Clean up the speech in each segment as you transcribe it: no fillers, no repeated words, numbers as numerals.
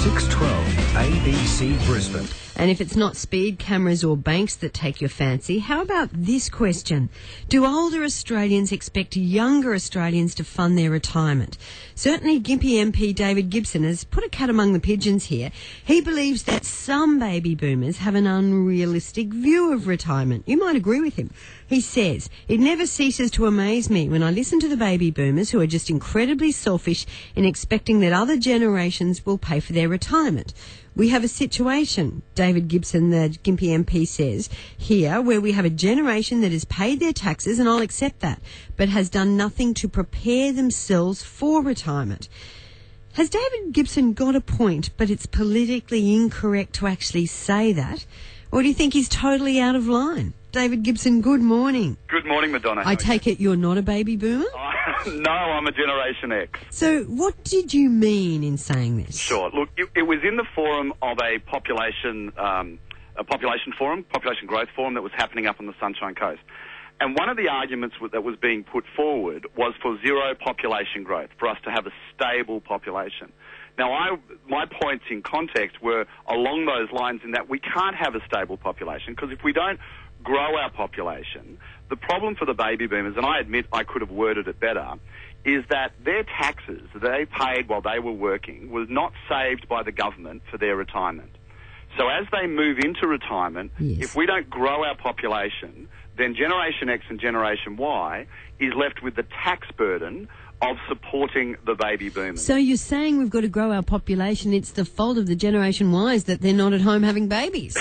612 ABC Brisbane. And if it's not speed cameras or banks that take your fancy, how about this question? Do older Australians expect younger Australians to fund their retirement? Certainly Gympie MP David Gibson has put a cat among the pigeons here. He believes that some baby boomers have an unrealistic view of retirement. You might agree with him. He says, "It never ceases to amaze me when I listen to the baby boomers who are just incredibly selfish in expecting that other generations will pay for their retirement. We have a situation," David Gibson, the Gympie MP, says here, "where we have a generation that has paid their taxes, and I'll accept that, but has done nothing to prepare themselves for retirement." Has David Gibson got a point, but it's politically incorrect to actually say that? Or do you think he's totally out of line? David Gibson, good morning. Good morning, Madonna. I take it you're not a baby boomer? No, I'm a Generation X. So what did you mean in saying this? Sure. Look, it was in the forum of a population growth forum that was happening up on the Sunshine Coast. And one of the arguments that was being put forward was for zero population growth, for us to have a stable population. Now, my points in context were along those lines in that we can't have a stable population because if we don't grow our population, the problem for the baby boomers, and I admit I could have worded it better, is that their taxes that they paid while they were working was not saved by the government for their retirement. So as they move into retirement, if we don't grow our population, then Generation X and Generation Y is left with the tax burden of supporting the baby boomers. So you're saying we've got to grow our population. It's the fault of the Generation Ys that they're not at home having babies.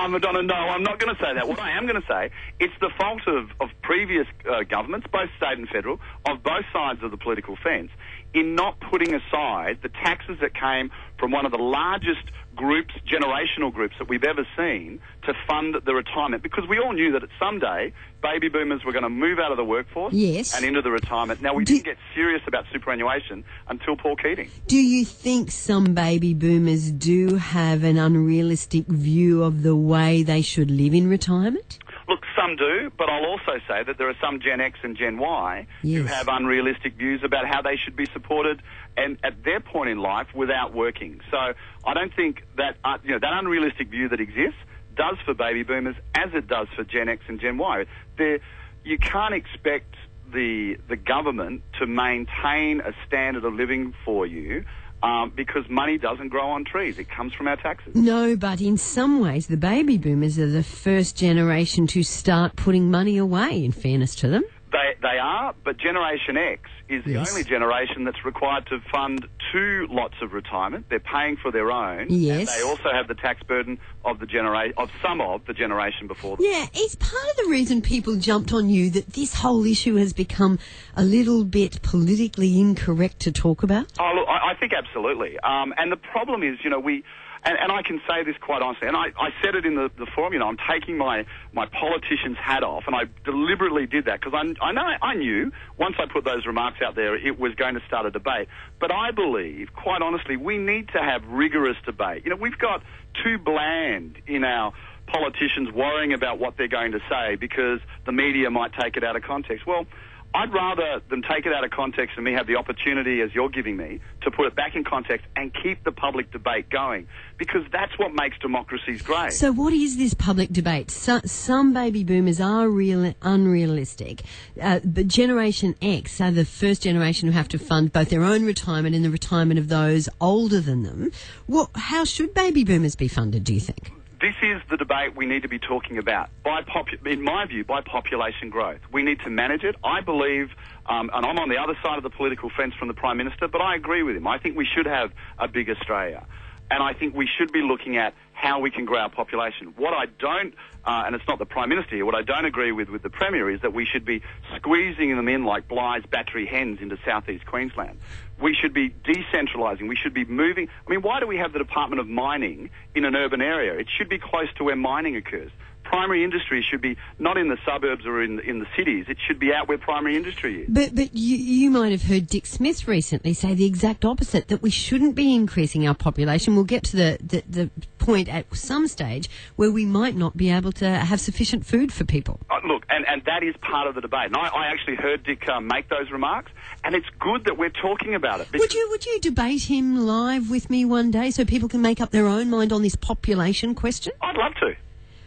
Madonna, no, I'm not going to say that. What I am going to say, it's the fault of previous governments, both state and federal, of both sides of the political fence, in not putting aside the taxes that came from one of the largest groups, generational groups that we've ever seen, to fund the retirement. Because we all knew that someday baby boomers were going to move out of the workforce and into the retirement. Now, we didn't get serious about superannuation until Paul Keating. Do you think some baby boomers do have an unrealistic view of the way they should live in retirement? Look, some do, but I'll also say that there are some Gen X and Gen Y who have unrealistic views about how they should be supported and at their point in life without working. So I don't think that that unrealistic view that exists does for baby boomers as it does for Gen X and Gen Y. You can't expect the government to maintain a standard of living for you because money doesn't grow on trees. It comes from our taxes. No, but in some ways the baby boomers are the first generation to start putting money away, in fairness to them. They are, but Generation X is the only generation that's required to fund 2 lots of retirement. They're paying for their own. Yes. And they also have the tax burden of some of the generation before them. Yeah, it's part of the reason people jumped on you that this whole issue has become a little bit politically incorrect to talk about? Oh, look, I think absolutely. And the problem is, And I can say this quite honestly, and I said it in the forum, I'm taking my politician's hat off, and I deliberately did that because I knew once I put those remarks out there it was going to start a debate. But I believe, quite honestly, we need to have rigorous debate. We've got too bland in our politicians worrying about what they're going to say because the media might take it out of context. Well, I'd rather them take it out of context and me have the opportunity, as you're giving me, to put it back in context and keep the public debate going, because that's what makes democracies great. So what is this public debate? Some baby boomers are unrealistic, but Generation X are the first generation who have to fund both their own retirement and the retirement of those older than them. How should baby boomers be funded, do you think? This is the debate we need to be talking about. In my view, by population growth. We need to manage it. I believe, and I'm on the other side of the political fence from the Prime Minister, but I agree with him. I think we should have a big Australia. And I think we should be looking at how we can grow our population. What I don't, and it's not the Prime Minister here, what I don't agree with the Premier is that we should be squeezing them in like Bly's battery hens into southeast Queensland. We should be decentralising. We should be moving. Why do we have the Department of Mining in an urban area? It should be close to where mining occurs. primary industry should be not in the suburbs or in the cities. It should be out where primary industry is. But you might have heard Dick Smith recently say the exact opposite, that we shouldn't be increasing our population. We'll get to the point at some stage where we might not be able to have sufficient food for people. Look, and that is part of the debate. And I actually heard Dick make those remarks, and it's good that we're talking about it. Would you debate him live with me one day so people can make up their own mind on this population question? I'd love to.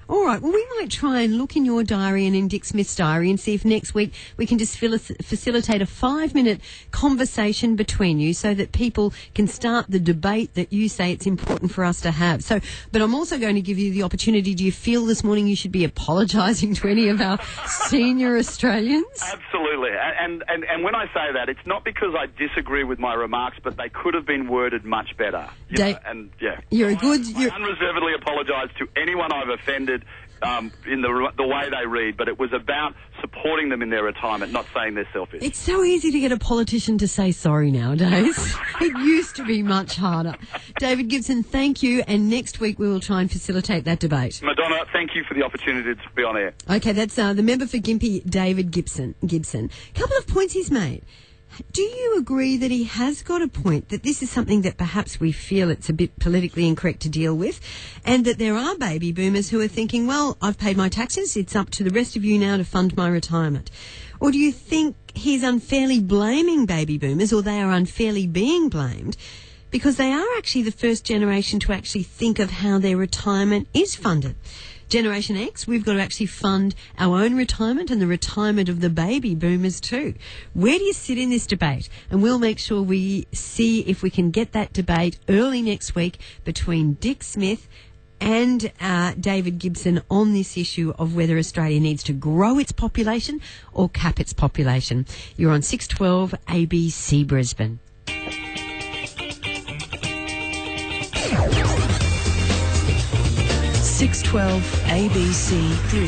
All right, well, we might try and look in your diary and in Dick Smith's diary and see if next week we can just facilitate a 5-minute conversation between you so that people can start the debate that you say it's important for us to have. So, but I'm also going to give you the opportunity. Do you feel this morning you should be apologising to any of our senior Australians? Absolutely. And when I say that, it's not because I disagree with my remarks, but they could have been worded much better. I unreservedly apologise to anyone I've offended in the way they read, but it was about supporting them in their retirement, not saying they're selfish. It's so easy to get a politician to say sorry nowadays. It used to be much harder. David Gibson, thank you, and next week we will try and facilitate that debate. Madonna, thank you for the opportunity to be on air. Okay, that's the member for Gympie, David Gibson. Couple of points he's made. Do you agree that he has got a point, that this is something that perhaps we feel it's a bit politically incorrect to deal with, and that there are baby boomers who are thinking, well, I've paid my taxes, it's up to the rest of you now to fund my retirement? Or do you think he's unfairly blaming baby boomers, or they are unfairly being blamed, because they are actually the first generation to actually think of how their retirement is funded? Generation X, we've got to actually fund our own retirement and the retirement of the baby boomers too. Where do you sit in this debate? And we'll make sure we see if we can get that debate early next week between Dick Smith and David Gibson on this issue of whether Australia needs to grow its population or cap its population. You're on 612 ABC Brisbane. 612 ABC Brisbane.